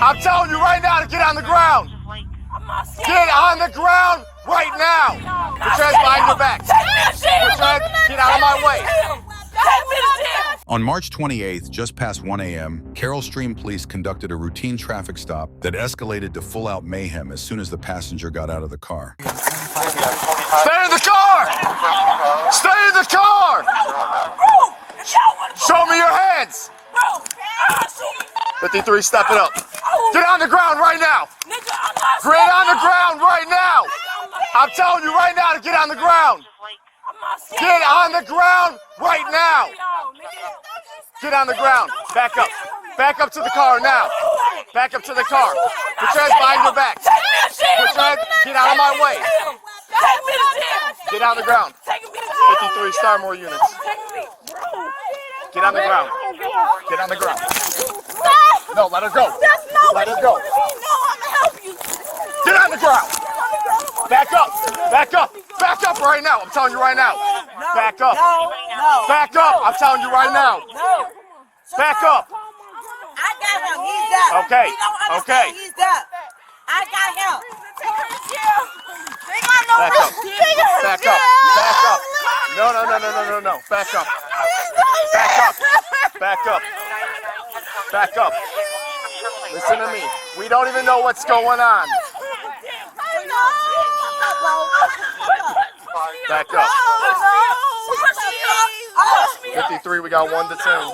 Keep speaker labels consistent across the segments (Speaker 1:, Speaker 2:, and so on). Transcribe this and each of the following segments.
Speaker 1: I'm telling you right now to get on the ground. Get on the ground right now. Put your hands behind your back. Put your hands, get out of my way.
Speaker 2: On March 28th, just past 1 a.m., Carroll Stream Police conducted a routine traffic stop that escalated to full-out mayhem as soon as the passenger got out of the car.
Speaker 1: Stay in the car! Stay in the car! Show me your hands! 53, step it up. Get on the ground right now! Get on the ground right now! I'm telling you right now to get on the ground! Get on the ground right now! Get on the ground. Back up. Back up to the car now. Back up to the car. Put your hands behind your back. Put your hands, get out of my way. Get on the ground. 53, start more units. Get on the ground. Get on the ground. No, let her go. Let her go. Get on the ground. Back up. Back up. Back up right now. I'm telling you right now. Back up. Back up. I'm telling you right now. Back up.
Speaker 3: I got him. He's up.
Speaker 1: Okay. Okay.
Speaker 3: He's up. I got him.
Speaker 1: Back up. Back up. Back up. No. Back up. Back up. Back up. Back up. Listen to me. We don't even know what's going on. Back up. 53, we got 1 detained.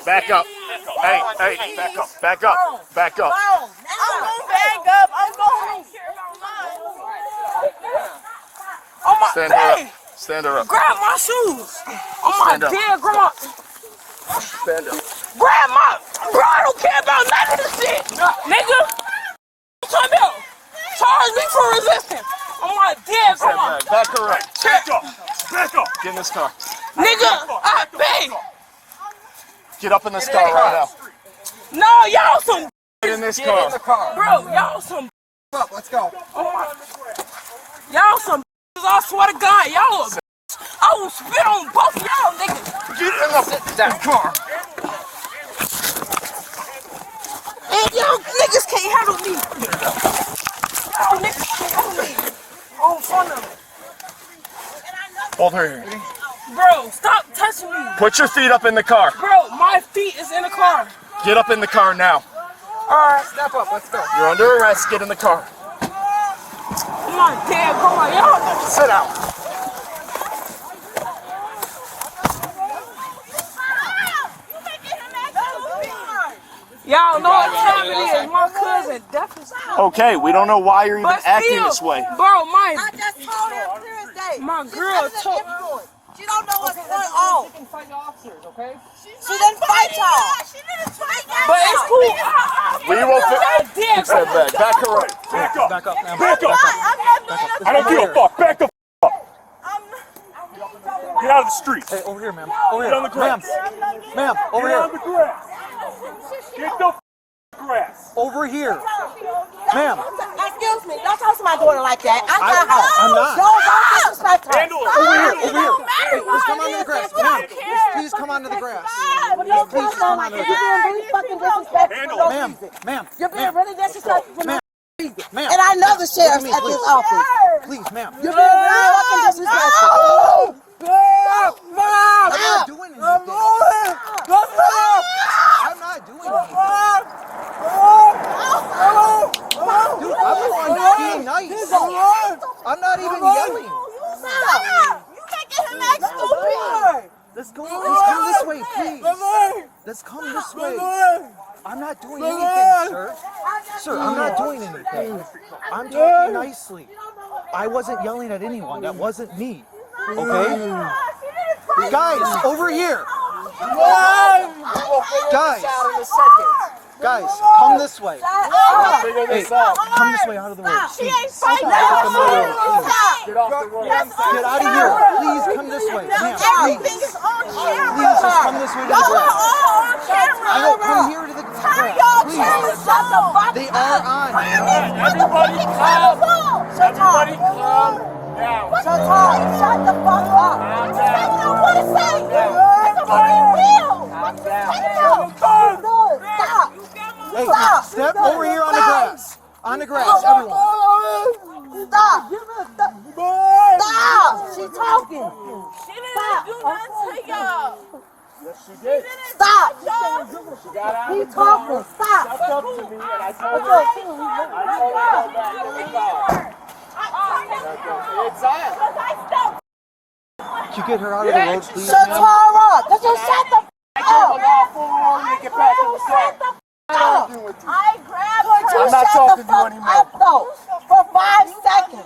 Speaker 1: Back up. Hey, back up. Back up. Back up. Stand her up. Stand her up.
Speaker 4: Grab my shoes. Oh my dear grandma.
Speaker 1: Stand up.
Speaker 4: Grab my. Bro, I don't care about none of this shit. Nigga. Come here. Charge me for resisting. Oh my dear grandma.
Speaker 1: Back her up. Back up. Back up. Get in this car.
Speaker 4: Nigga, I beg.
Speaker 1: Get up in this car right now.
Speaker 4: No, y'all some.
Speaker 1: Get in this car.
Speaker 4: Bro, y'all some.
Speaker 5: Let's go.
Speaker 4: Oh my. Y'all some. I swear to God, y'all. I will spit on both of y'all, niggas.
Speaker 1: Get in the car.
Speaker 4: And y'all niggas can't handle me. Y'all niggas can't handle me. On front of me.
Speaker 1: Hold her here.
Speaker 4: Bro, stop touching me.
Speaker 1: Put your feet up in the car.
Speaker 4: Bro, my feet is in the car.
Speaker 1: Get up in the car now.
Speaker 5: Alright, step up, let's go.
Speaker 1: You're under arrest. Get in the car.
Speaker 4: Oh my damn, come on, y'all.
Speaker 1: Sit down.
Speaker 4: Y'all know what time it is. My cousin definitely.
Speaker 1: Okay, we don't know why you're even acting this way.
Speaker 4: Bro,
Speaker 3: I just told her Thursday.
Speaker 4: my girl told.
Speaker 3: She don't know what's going on.
Speaker 5: She can fight the officers, okay?
Speaker 3: She didn't fight y'all. She didn't fight y'all.
Speaker 4: But it's cool.
Speaker 1: We will
Speaker 4: Damn,
Speaker 1: step back. Back her up.
Speaker 5: Back up. Back up.
Speaker 1: Back up. I don't give a fuck. Back the up. Get out of the street.
Speaker 5: Hey, over here, ma'am. Over here.
Speaker 1: Get on the grass.
Speaker 5: Ma'am, over
Speaker 1: Get
Speaker 5: here.
Speaker 1: on the grass. Get the grass.
Speaker 5: Over here. Ma'am.
Speaker 3: Excuse me. Don't talk to my daughter like that. I got her.
Speaker 5: I'm not.
Speaker 3: Don't disrespect her.
Speaker 1: Handle it.
Speaker 5: Over here. Over here. Hey, just come onto the grass. Ma'am, please come onto the grass. Please come onto the
Speaker 3: You're
Speaker 5: grass.
Speaker 3: being really fucking disrespectful.
Speaker 1: Handle
Speaker 3: for no
Speaker 1: it.
Speaker 5: Ma'am,
Speaker 3: reason.
Speaker 5: ma'am.
Speaker 3: You're being really disrespectful for no
Speaker 5: Ma'am. Ma'am.
Speaker 3: And I know the sheriff's
Speaker 5: Look
Speaker 3: at
Speaker 5: at me,
Speaker 3: this
Speaker 5: please.
Speaker 3: office.
Speaker 5: Please, ma'am.
Speaker 3: You're being really fucking disrespectful.
Speaker 5: I'm not doing anything. I'm not doing anything. Dude, I'm the one being nice. I'm not even yelling.
Speaker 3: You making him act stupid.
Speaker 5: Let's come this way, please. Let's come this way. I'm not doing anything, sir. Sir, I'm not doing anything. I'm talking nicely. I wasn't yelling at anyone. That wasn't me. Okay? Guys, over here. Guys, come this way. Hey, come this way out of the road.
Speaker 3: She ain't fighting.
Speaker 5: Get off the road.
Speaker 1: Get off the road.
Speaker 5: Get out of here. Please come this way. Ma'am,
Speaker 3: Everything
Speaker 5: please.
Speaker 3: is on camera.
Speaker 5: Please just come this way to the
Speaker 3: Y'all
Speaker 5: grass.
Speaker 3: are all on camera.
Speaker 5: I don't come here to the
Speaker 3: Turn
Speaker 5: grass.
Speaker 3: y'all
Speaker 5: Please.
Speaker 3: cameras shut the fuck
Speaker 5: They are on.
Speaker 1: Everybody calm. Everybody calm down.
Speaker 3: Shut the fuck up. Take no what to say. It's a free will.
Speaker 1: Calm down.
Speaker 3: Take no. Stop.
Speaker 5: Hey,
Speaker 3: Stop.
Speaker 5: step over here on the grass. On the grass, everyone.
Speaker 3: Stop. Stop. She's talking.
Speaker 4: She didn't do nothing to y'all.
Speaker 1: Yes, she did.
Speaker 3: Stop.
Speaker 1: She got out
Speaker 3: He's
Speaker 1: of the car,
Speaker 3: talking. Stop.
Speaker 1: stepped up to me, and I told her to go back to the car. It's on.
Speaker 5: Could you get her out of the road, please,
Speaker 3: Shut
Speaker 5: ma'am?
Speaker 3: her up. Just shut the f
Speaker 1: I
Speaker 3: up.
Speaker 1: told her all 4 to get back in the car.
Speaker 3: Shut the f up.
Speaker 1: With you.
Speaker 3: I grabbed her.
Speaker 1: I'm not
Speaker 3: Shut
Speaker 1: talking
Speaker 3: the
Speaker 1: to you
Speaker 3: fuck
Speaker 1: anymore.
Speaker 3: up, though, for 5 seconds.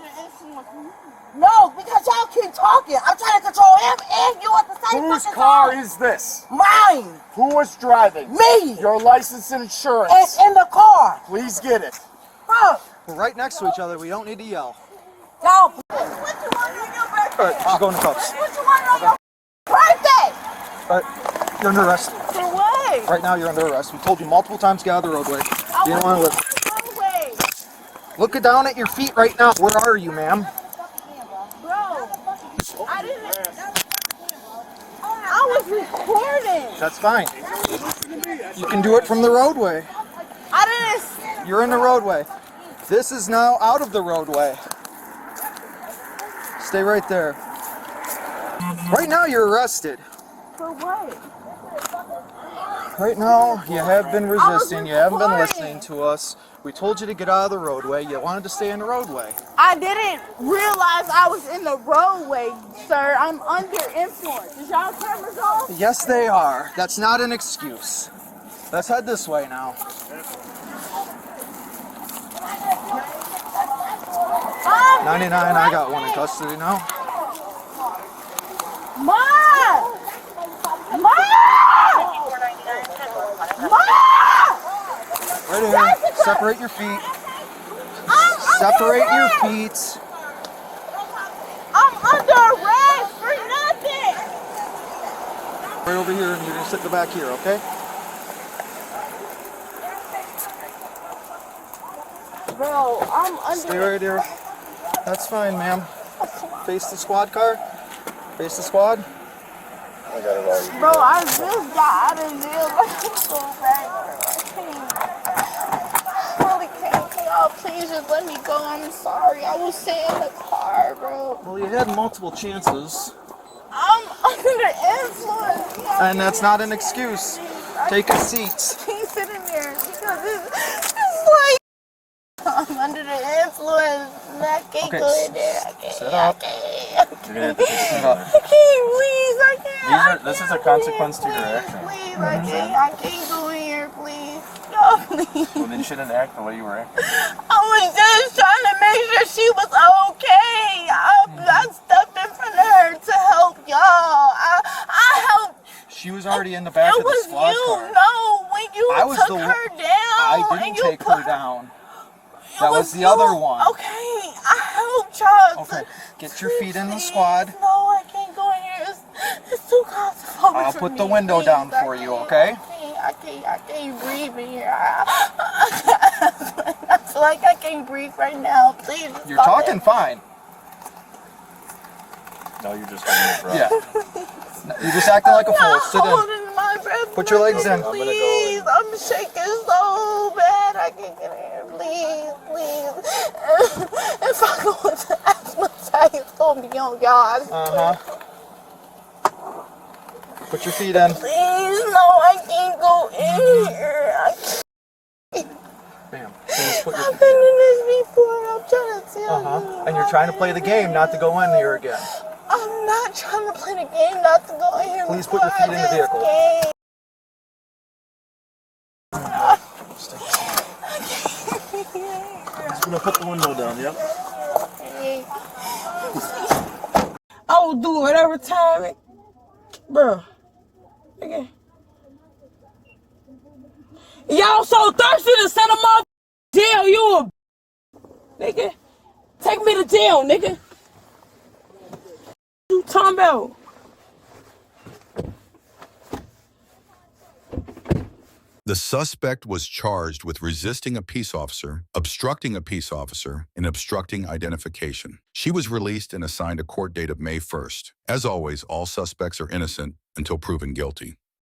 Speaker 3: No, because y'all keep talking. I'm trying to control him and you at the same
Speaker 1: Whose
Speaker 3: fucking
Speaker 1: car
Speaker 3: time.
Speaker 1: is this?
Speaker 3: Mine.
Speaker 1: Who was driving?
Speaker 3: Me.
Speaker 1: Your license and insurance.
Speaker 3: It's in the car.
Speaker 1: Please get it.
Speaker 3: Fuck.
Speaker 5: We're right next to each other. We don't need to yell.
Speaker 3: Y'all. What you want on your birthday?
Speaker 5: All right, she's going to cuffs.
Speaker 3: What you want on your birthday?
Speaker 5: All right, you're under arrest.
Speaker 4: For what?
Speaker 5: Right now, you're under arrest. We told you multiple times, get out of the roadway. You don't want to live.
Speaker 4: Way.
Speaker 5: Look down at your feet right now. Where are you, ma'am?
Speaker 4: Bro, I didn't. I was recording.
Speaker 5: That's fine. You can do it from the roadway.
Speaker 4: I didn't.
Speaker 5: You're in the roadway. This is now out of the roadway. Stay right there. Right now, you're arrested.
Speaker 4: For what?
Speaker 5: Right now, you have been resisting. You haven't been listening to us. We told you to get out of the roadway. You wanted to stay in the roadway.
Speaker 4: I didn't realize I was in the roadway, sir. I'm under influence. Is y'all cameras off?
Speaker 5: Yes, they are. That's not an excuse. Let's head this way now. 99, I got one in custody now.
Speaker 4: Mom! Mom! Mom!
Speaker 5: Right here. Separate your feet. Separate your feet.
Speaker 4: I'm under arrest for nothing.
Speaker 5: Right over here, and you're gonna sit in the back here, okay?
Speaker 4: Bro, I'm under.
Speaker 5: Stay right here. That's fine, ma'am. Face the squad car. Face the squad.
Speaker 4: Bro, I just got out of jail. I can't go back, bro. I really can't. Can y'all please just let me go? I'm sorry. I was sitting in the car, bro.
Speaker 5: Well, you had multiple chances,
Speaker 4: I'm under influence.
Speaker 5: and that's not an excuse. Take a seat.
Speaker 4: Keep sitting there because it's like I'm under the influence. And I can't
Speaker 5: Okay,
Speaker 4: go in there. I can't.
Speaker 5: sit up.
Speaker 4: I
Speaker 5: You're gonna have to sit up.
Speaker 4: can't, please. I can't.
Speaker 6: This is a consequence to your action.
Speaker 4: Please, I can't go in here, please. No, please.
Speaker 6: Well, then you shouldn't act the way you were acting.
Speaker 4: I was just trying to make sure she was okay. I stepped in front of her to help y'all. I helped.
Speaker 5: She was already in the back
Speaker 4: It
Speaker 5: of the
Speaker 4: was
Speaker 5: squad
Speaker 4: you.
Speaker 5: car.
Speaker 4: No, when you
Speaker 5: I was
Speaker 4: took
Speaker 5: the one-
Speaker 4: her down.
Speaker 5: I
Speaker 4: and
Speaker 5: didn't
Speaker 4: you
Speaker 5: take
Speaker 4: put
Speaker 5: her down.
Speaker 4: It
Speaker 5: That was the
Speaker 4: you.
Speaker 5: other one.
Speaker 4: Okay, I helped y'all.
Speaker 5: Okay, get your feet in the squad.
Speaker 4: No, I can't go in here. It's too claustrophobic.
Speaker 5: I'll
Speaker 4: for
Speaker 5: put
Speaker 4: me.
Speaker 5: the window
Speaker 4: Please,
Speaker 5: down
Speaker 4: I
Speaker 5: for you,
Speaker 4: can't,
Speaker 5: okay?
Speaker 4: I can't breathe in here. I feel like I can't breathe right now. Please. just
Speaker 5: You're
Speaker 4: stop
Speaker 5: talking
Speaker 4: it.
Speaker 5: fine.
Speaker 6: No, you're just holding your breath.
Speaker 5: Yeah. You're just acting like a fool. Sit
Speaker 4: I'm
Speaker 5: in.
Speaker 4: holding my breath.
Speaker 5: Put your legs in.
Speaker 4: Please, I'm shaking so bad. I can't get in here. Please. If I go into asthma attack, it's gonna be on y'all.
Speaker 5: Uh-huh. Put your feet in.
Speaker 4: Please, no, I can't go in here.
Speaker 5: Bam. Please put your
Speaker 4: I've
Speaker 5: feet
Speaker 4: been
Speaker 5: in.
Speaker 4: in this before. I'm trying to tell you.
Speaker 5: Uh-huh. And you're trying to play the game, not to go in here again.
Speaker 4: I'm not trying to play the game, not to go in here.
Speaker 5: Please put your feet in the vehicle.
Speaker 6: I'm gonna put the window down, yep.
Speaker 4: I will do whatever time, bro. Okay. Y'all so thirsty to send them off jail, you a nigga. Take me to jail, nigga. You talking about?
Speaker 2: The suspect was charged with resisting a peace officer, obstructing a peace officer, and obstructing identification. She was released and assigned a court date of May 1st. As always, all suspects are innocent until proven guilty.